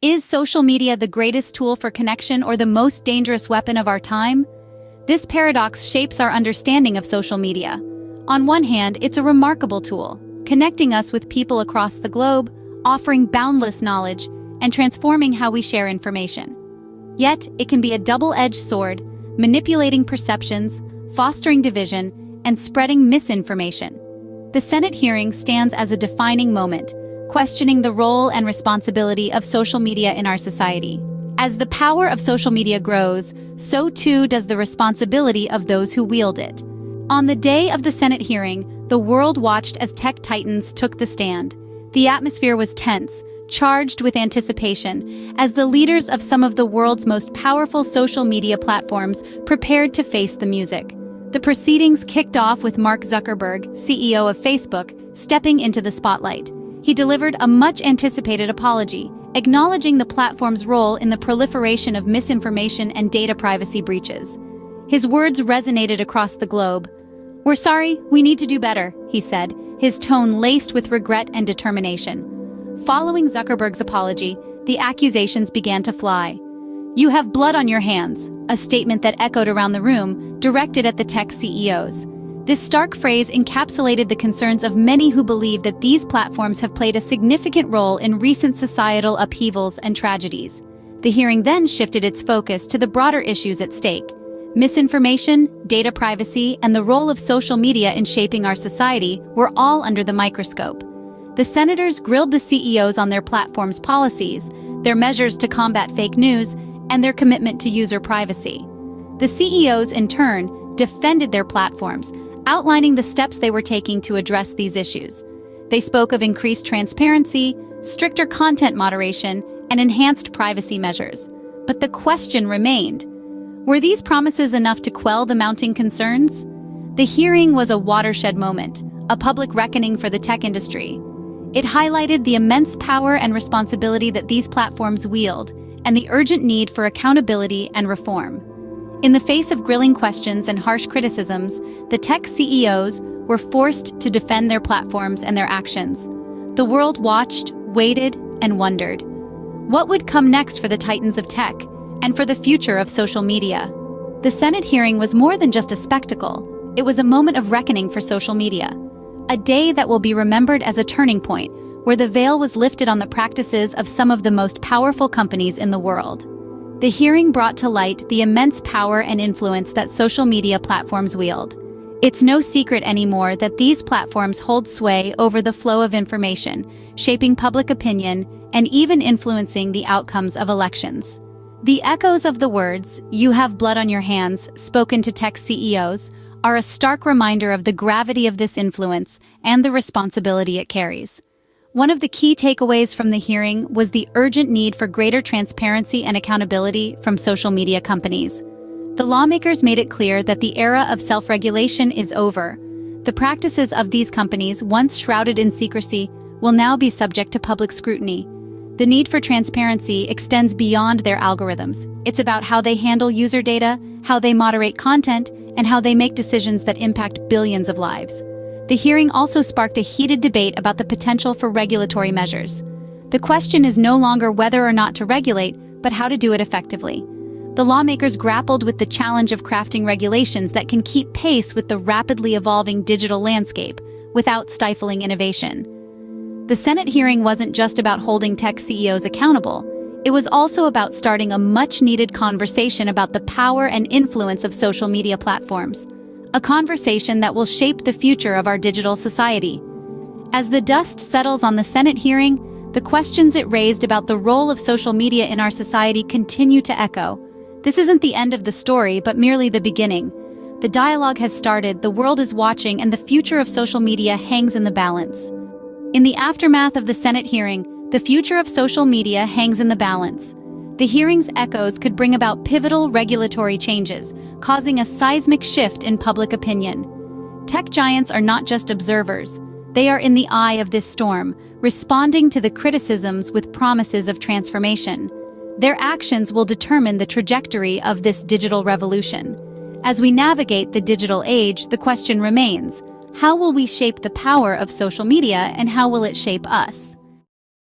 Is social media the greatest tool for connection or the most dangerous weapon of our time? This paradox shapes our understanding of social media. On one hand, it's a remarkable tool, connecting us with people across the globe, offering boundless knowledge, and transforming how we share information. Yet, it can be a double-edged sword, manipulating perceptions, fostering division, and spreading misinformation. The Senate hearing stands as a defining moment, questioning the role and responsibility of social media in our society. As the power of social media grows, so too does the responsibility of those who wield it. On the day of the Senate hearing, the world watched as tech titans took the stand. The atmosphere was tense, charged with anticipation, as the leaders of some of the world's most powerful social media platforms prepared to face the music. The proceedings kicked off with Mark Zuckerberg, CEO of Facebook, stepping into the spotlight. He delivered a much-anticipated apology, acknowledging the platform's role in the proliferation of misinformation and data privacy breaches. His words resonated across the globe. "We're sorry, we need to do better," he said, his tone laced with regret and determination. Following Zuckerberg's apology, the accusations began to fly. "You have blood on your hands," a statement that echoed around the room, directed at the tech CEOs. This stark phrase encapsulated the concerns of many who believe that these platforms have played a significant role in recent societal upheavals and tragedies. The hearing then shifted its focus to the broader issues at stake. Misinformation, data privacy, and the role of social media in shaping our society were all under the microscope. The senators grilled the CEOs on their platform's policies, their measures to combat fake news, and their commitment to user privacy. The CEOs, in turn, defended their platforms, outlining the steps they were taking to address these issues. They spoke of increased transparency, stricter content moderation, and enhanced privacy measures. But the question remained: were these promises enough to quell the mounting concerns? The hearing was a watershed moment, a public reckoning for the tech industry. It highlighted the immense power and responsibility that these platforms wield, and the urgent need for accountability and reform. In the face of grilling questions and harsh criticisms, the tech CEOs were forced to defend their platforms and their actions. The world watched, waited, and wondered. What would come next for the titans of tech, and for the future of social media? The Senate hearing was more than just a spectacle. It was a moment of reckoning for social media. A day that will be remembered as a turning point, where the veil was lifted on the practices of some of the most powerful companies in the world. The hearing brought to light the immense power and influence that social media platforms wield. It's no secret anymore that these platforms hold sway over the flow of information, shaping public opinion and even influencing the outcomes of elections. The echoes of the words, "You have blood on your hands," spoken to tech CEOs, are a stark reminder of the gravity of this influence and the responsibility it carries. One of the key takeaways from the hearing was the urgent need for greater transparency and accountability from social media companies. The lawmakers made it clear that the era of self-regulation is over. The practices of these companies, once shrouded in secrecy, will now be subject to public scrutiny. The need for transparency extends beyond their algorithms. It's about how they handle user data, how they moderate content, and how they make decisions that impact billions of lives. The hearing also sparked a heated debate about the potential for regulatory measures. The question is no longer whether or not to regulate, but how to do it effectively. The lawmakers grappled with the challenge of crafting regulations that can keep pace with the rapidly evolving digital landscape, without stifling innovation. The Senate hearing wasn't just about holding tech CEOs accountable. It was also about starting a much-needed conversation about the power and influence of social media platforms. A conversation that will shape the future of our digital society. As the dust settles on the Senate hearing, the questions it raised about the role of social media in our society continue to echo. This isn't the end of the story, but merely the beginning. The dialogue has started, the world is watching, and the future of social media hangs in the balance. In the aftermath of the Senate hearing, the future of social media hangs in the balance. The hearing's echoes could bring about pivotal regulatory changes, causing a seismic shift in public opinion. Tech giants are not just observers. They are in the eye of this storm, responding to the criticisms with promises of transformation. Their actions will determine the trajectory of this digital revolution. As we navigate the digital age, the question remains: how will we shape the power of social media, and how will it shape us?